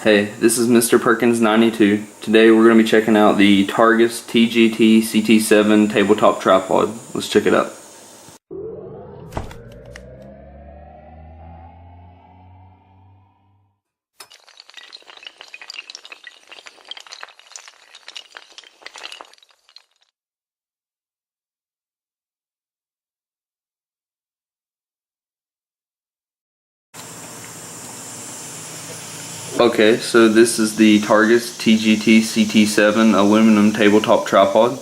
Hey, this is Mr. Perkins 92. Today we're going to be checking out the Targus TGT CT7 tabletop tripod. Let's check it out. Okay, so this is the Targus TGT CT7 aluminum tabletop tripod.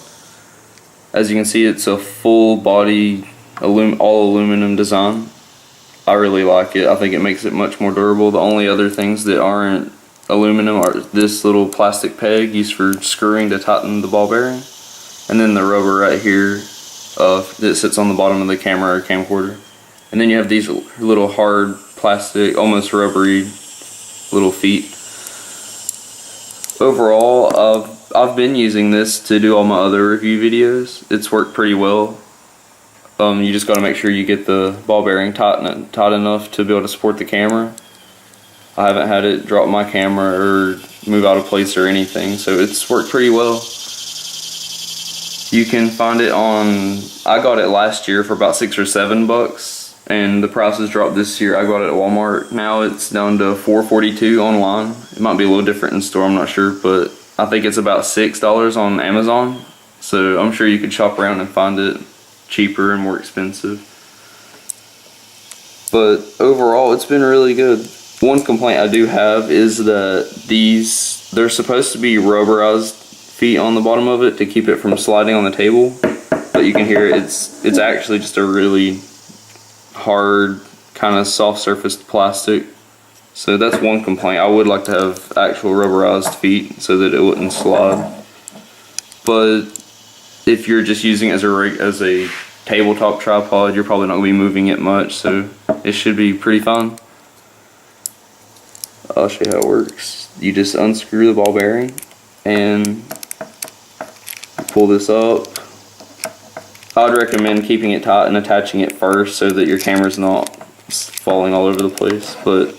As you can see, it's a full body all aluminum design. I really like it. I think it makes it much more durable. The only other things that aren't aluminum are this little plastic peg used for screwing to tighten the ball bearing, and then the rubber right here that sits on the bottom of the camera or camcorder. And then you have these little hard plastic, almost rubbery little feet. Overall, I've been using this to do all my other review videos. It's worked pretty well. You just got to make sure you get the ball bearing tight enough to be able to support the camera. I haven't had it drop my camera or move out of place or anything, so it's worked pretty well. You can find it on, I got it last year for about $6 or $7, and the prices dropped this year. I got it at Walmart. Now it's down to $4.42 online. It might be a little different in store, I'm not sure, but I think it's about $6 on Amazon. So I'm sure you could shop around and find it cheaper and more expensive. But overall, it's been really good. One complaint I do have is that they're supposed to be rubberized feet on the bottom of it to keep it from sliding on the table. But you can hear it's actually just a really hard, kind of soft surfaced plastic. So that's one complaint. I would like to have actual rubberized feet so that it wouldn't slide. But if you're just using it as a tabletop tripod, you're probably not going to be moving it much, so it should be pretty fun. I'll show you how it works. You just unscrew the ball bearing and pull this up. I'd recommend keeping it tight and attaching it first so that your camera's not falling all over the place. But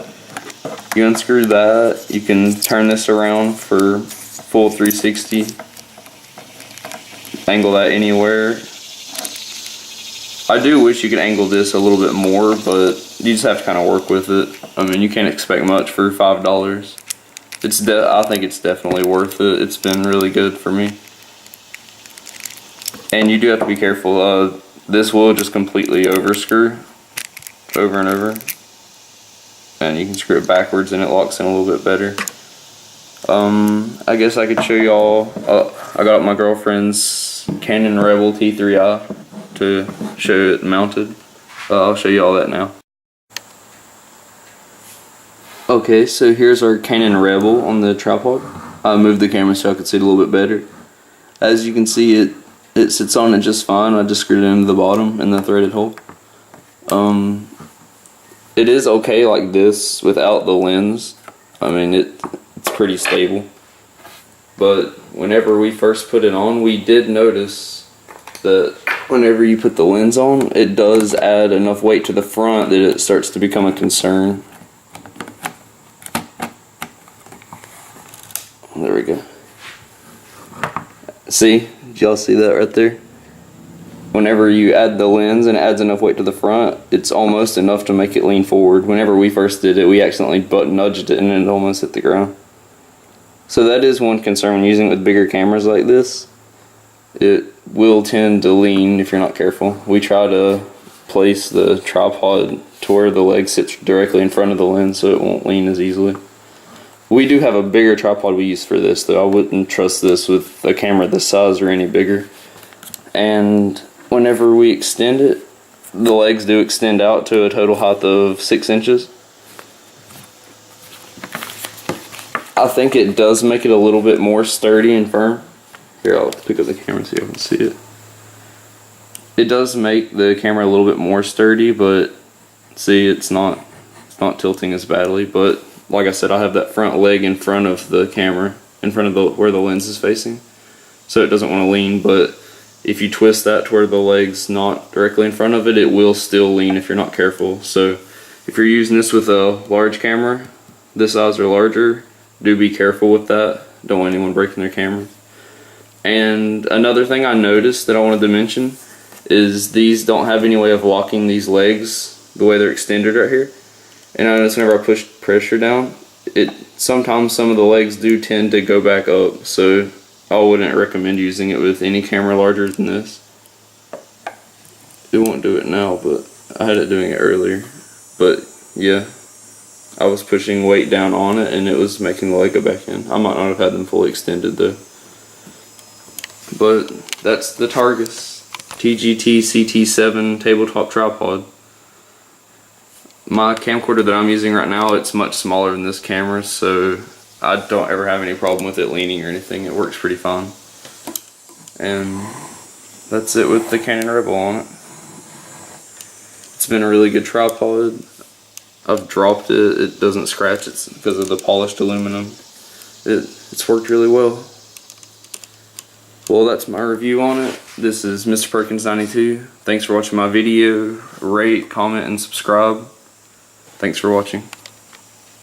you unscrew that, you can turn this around for full 360. Angle that anywhere. I do wish you could angle this a little bit more, but you just have to kind of work with it. I mean, you can't expect much for $5. I think it's definitely worth it. It's been really good for me. And you do have to be careful. This will just completely overscrew over and over. And you can screw it backwards and it locks in a little bit better. I guess I could show y'all. I got my girlfriend's Canon Rebel T3i to show it mounted. I'll show you all that now. Okay, so here's our Canon Rebel on the tripod. I moved the camera so I could see it a little bit better. As you can see, it sits on it just fine. I just screwed it into the bottom in the threaded hole. It is okay like this without the lens. I mean, it's pretty stable. But whenever we first put it on, we did notice that whenever you put the lens on, it does add enough weight to the front that it starts to become a concern. There we go. See? Did y'all see that right there? Whenever you add the lens and it adds enough weight to the front, it's almost enough to make it lean forward. Whenever we first did it, we accidentally nudged it and it almost hit the ground. So that is one concern when using it with bigger cameras like this. It will tend to lean if you're not careful. We try to place the tripod to where the leg sits directly in front of the lens so it won't lean as easily. We do have a bigger tripod we use for this, though. I wouldn't trust this with a camera this size or any bigger. And whenever we extend it, the legs do extend out to a total height of 6 inches. I think it does make it a little bit more sturdy and firm. Here, I'll pick up the camera so you can see it. It does make the camera a little bit more sturdy, but see, it's not tilting as badly. But like I said, I have that front leg in front of the camera, in front of where the lens is facing, so it doesn't want to lean. But if you twist that to where the leg's not directly in front of it, it will still lean if you're not careful. So if you're using this with a large camera, this size or larger, do be careful with that. Don't want anyone breaking their camera. And another thing I noticed that I wanted to mention is these don't have any way of locking these legs the way they're extended right here. And I noticed whenever I push pressure down, sometimes some of the legs do tend to go back up, so I wouldn't recommend using it with any camera larger than this. It won't do it now, but I had it doing it earlier. But yeah, I was pushing weight down on it and it was making the leg go back in. I might not have had them fully extended though. But that's the Targus TGT CT7 tabletop tripod. My camcorder that I'm using right now, it's much smaller than this camera, so I don't ever have any problem with it leaning or anything. It works pretty fine. And that's it with the Canon Rebel on it. It's been a really good tripod. I've dropped it, it doesn't scratch, it's because of the polished aluminum. It's worked really well. Well, that's my review on it. This is Mr. Perkins 92. Thanks for watching my video. Rate, comment, and subscribe. Thanks for watching.